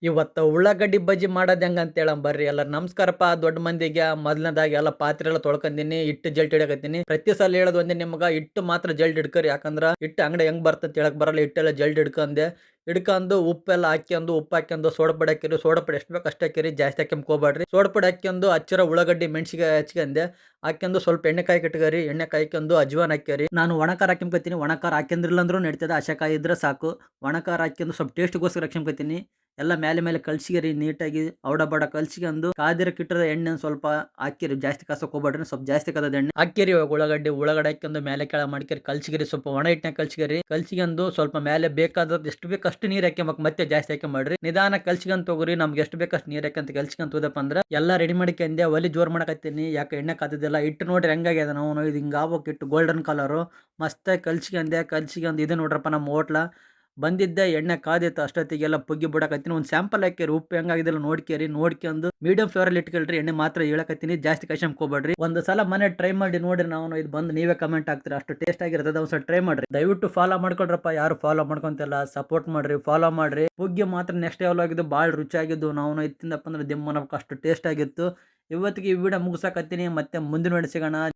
ಇವತ್ತು ಉಳ್ಳಾಗಡ್ಡಿ ಬಜ್ಜಿ ಮಾಡೋದು ಹೆಂಗ್ ಅಂತ ಹೇಳಂ ಬರ್ರಿ ಎಲ್ಲಾರು. ನಮಸ್ಕಾರಪ್ಪ ದೊಡ್ಡ ಮಂದಿಗೆ. ಮೊದಲನೇದಾಗಿ ಎಲ್ಲ ಪಾತ್ರೆ ಎಲ್ಲ ತೊಳ್ಕೊಂಡೀನಿ, ಹಿಟ್ಟು ಜಲ್ಟ್ ಹಿಡಿಯಕತ್ತೀನಿ. ಪ್ರತಿ ಸಲ ಹೇಳೋದು ಒಂದೇ ನಿಮ್ಗ, ಹಿಟ್ಟು ಮಾತ್ರ ಜಲ್ಟ್ ಹಿಡ್ಕರಿ. ಯಾಕಂದ್ರ ಹಿಟ್ಟು ಅಂಗಡಿ ಹೆಂಗ್ ಬರ್ತಂತ ಹೇಳಕ್ ಬರಲ್ಲ. ಹಿಟ್ಟೆಲ್ಲ ಜಲ್ಟ್ ಹಿಡ್ಕಂದೆ, ಉಪ್ಪೆಲ್ಲ ಹಾಕ್ಯಂದು, ಉಪ್ಪು ಹಾಕ್ಯಂದು, ಸೋಡಾ ಪುಡಿ ಹಾಕಿರಿ. ಸೋಡಾ ಪುಡಿ ಎಷ್ಟು ಬೇಕು ಅಷ್ಟೇ ಹಾಕಿರಿ, ಜಾಸ್ತಿ ಹಾಕ್ಯಂಬಕ್ ಹೋಗ್ಬೇಡ್ರಿ. ಸೋಡಾ ಪುಡಿ ಹಾಕ್ಯಂದು ಹಚ್ಚಿರೋ ಉಳ್ಳಾಗಡ್ಡಿ ಮೆಣಸಿನ್ಕಾಯಿ ಹಚ್ಕಂದೆ, ಹಾಕ್ಯಂದು ಸ್ವಲ್ಪ ಎಣ್ಣೆ ಕಾಯಕ್ ಇಟ್ಕರಿ. ಎಣ್ಣೆ ಕಾಯ್ಕೊಂಡು ಅಜ್ವಾನ್ ಹಾಕ್ಯರಿ. ನಾನು ಒಣ ಖಾರ ಹಾಕ್ಯಂಬಕತ್ತೀನಿ. ಒಣ ಖಾರ ಹಾಕ್ಯಂದ್ರಿಲ್ಲ ಅಂದ್ರೂ ನಡೀತದೆ, ಹಸೆಕಾಯಿ ಇದ್ರೆ ಸಾಕು. ಒಣ ಖಾರ ಹಾಕ್ಯಂದು ಸ್ವಲ್ಪ ಟೇಸ್ಟ್ಗೋಸ್ಕರ ಹಾಕ್ಯಂಬಕತ್ತೀನಿ. ಎಲ್ಲ ಮೇಲೆ ಮೇಲೆ ಕಲ್ಸಿಗರಿ ನೀಟಾಗಿ ಔಡ ಬಡ ಕಲ್ಸಿಕೊಂಡು ಕಾದಿರಕ್ ಇಟ್ಟಿರೋ ಎಣ್ಣೆ ಸ್ವಲ್ಪ ಹಾಕಿರಿ. ಜಾಸ್ತಿ ಕಾಸಕ್ ಹೋಗ್ಬೇಡ್ರಿ, ಸ್ವಲ್ಪ ಜಾಸ್ತಿ ಕದದ ಎಣ್ಣೆ ಹಾಕಿರಿ. ಇವಾಗ ಉಳ್ಳಾಗಡ್ಡಿ ಹಾಕ್ಯಂದು ಮೇಲೆ ಕೆಳ ಮಾಡ್ಕಿರಿ, ಕಲ್ಸಿಗಿರಿ. ಸ್ವಲ್ಪ ಒಣ ಹಿಟ್ಟನ್ನ ಕಲ್ಸಿಗಂದು ಸ್ವಲ್ಪ ಮೇಲೆ ಬೇಕಾದದ್ದು ಎಷ್ಟು ಬೇಕು ಅಷ್ಟು ನೀರ್ ಹಾಕ್ಯಂಬಕ್, ಮತ್ತೆ ಜಾಸ್ತಿ ಹಾಕ್ಯಂಬೇಡ್ರಿ. ನಿಧಾನ ಕಲ್ಸಿಗಂತ ತಗೋರಿ. ನಮ್ಗೆ ಎಷ್ಟು ಬೇಕಷ್ಟು ನೀರ್ ಹಾಕ್ಯಂತ ಕಲ್ಸಿಗಂತ ಹೋದಪ್ಪ ಅಂದ್ರ ಎಲ್ಲ ರೆಡಿ ಮಾಡ್ಕೊಂಡೆ. ಒಲಿ ಜೋರ್ ಮಾಡಕತ್ತೀನಿ, ಯಾಕೆ ಎಣ್ಣೆ ಕಾದಿದ್ದೆಲ್ಲ. ಹಿಟ್ಟು ನೋಡ್ರಿ ಹೆಂಗಾಗ್ಯದ. ನಾವು ಇದು ಹಿಂಗ ಆಗ್ಬೇಕು, ಹಿಟ್ಟು ಗೋಲ್ಡನ್ ಕಲರು ಮಸ್ತಾಗಿ ಕಲ್ಸಿಗಂದು. ಇದು ನೋಡ್ರಪ್ಪ ನಮ್ಮ ಹೋಟ್ಲ ಬಂದಿದ್ದೆ. ಎಣ್ಣೆ ಕಾದಿತ್ತು ಅಷ್ಟೊತ್ತಿಗೆಲ್ಲ ಪುಗ್ಗಿ ಬಿಡಕತ್ತೀನಿ. ಒಂದು ಸ್ಯಾಂಪಲ್ ಹಾಕಿರಿ, ಉಪ್ಪು ಹೆಂಗಾಗಿದೆಲ್ಲ ನೋಡ್ಕೊಂಡು ಮೀಡಿಯಂ ಫ್ಲೇವರಲ್ಲಿ ಇಟ್ಕೊಳ್ರಿ. ಎಣ್ಣೆ ಮಾತ್ರ ಹೇಳಕತ್ತೀನಿ, ಜಾಸ್ತಿ ಕಷಂಕ್ ಹೋಗ್ಬೇಡ್ರಿ. ಒಂದು ಸಲ ಮನೆ ಟ್ರೈ ಮಾಡಿ ನೋಡ್ರಿ. ನಾವು ಇದು ಬಂದು ನೀವೇ ಕಮೆಂಟ್ ಹಾಕ್ತೀರಿ, ಅಷ್ಟು ಟೇಸ್ಟ್ ಆಗಿರ್ತದೆ. ಒಂದ್ಸಲ ಟ್ರೈ ಮಾಡ್ರಿ. ದಯವಿಟ್ಟು ಫಾಲೋ ಮಾಡ್ಕೊಳ್ರಪ್ಪ. ಯಾರು ಫಾಲೋ ಮಾಡ್ಕೊಂತಿಲ್ಲ, ಸಪೋರ್ಟ್ ಮಾಡ್ರಿ, ಫಾಲೋ ಮಾಡ್ರಿ. ಪುಗ್ಗಿ ಮಾತ್ರ ನೆಕ್ಸ್ಟ್ ಲೆವೆಲ್ ಆಗಿದ್ದು, ಭಾಳ ರುಚಿಯಾಗಿದ್ದು. ನಾವು ಇದು ತಿಂದಪ್ಪ ಅಂದ್ರೆ ದಿಮ್ಮ ಅಷ್ಟು ಟೇಸ್ಟ್ ಆಗಿತ್ತು. ಇವತ್ತಿಗೆ ಈ ವಿಡಿಯೋ ಮುಗಿಸಾಕತ್ತೀನಿ, ಮತ್ತೆ ಮುಂದಿನ ವಿಡಿಯೋ ಸಿಗೋಣ.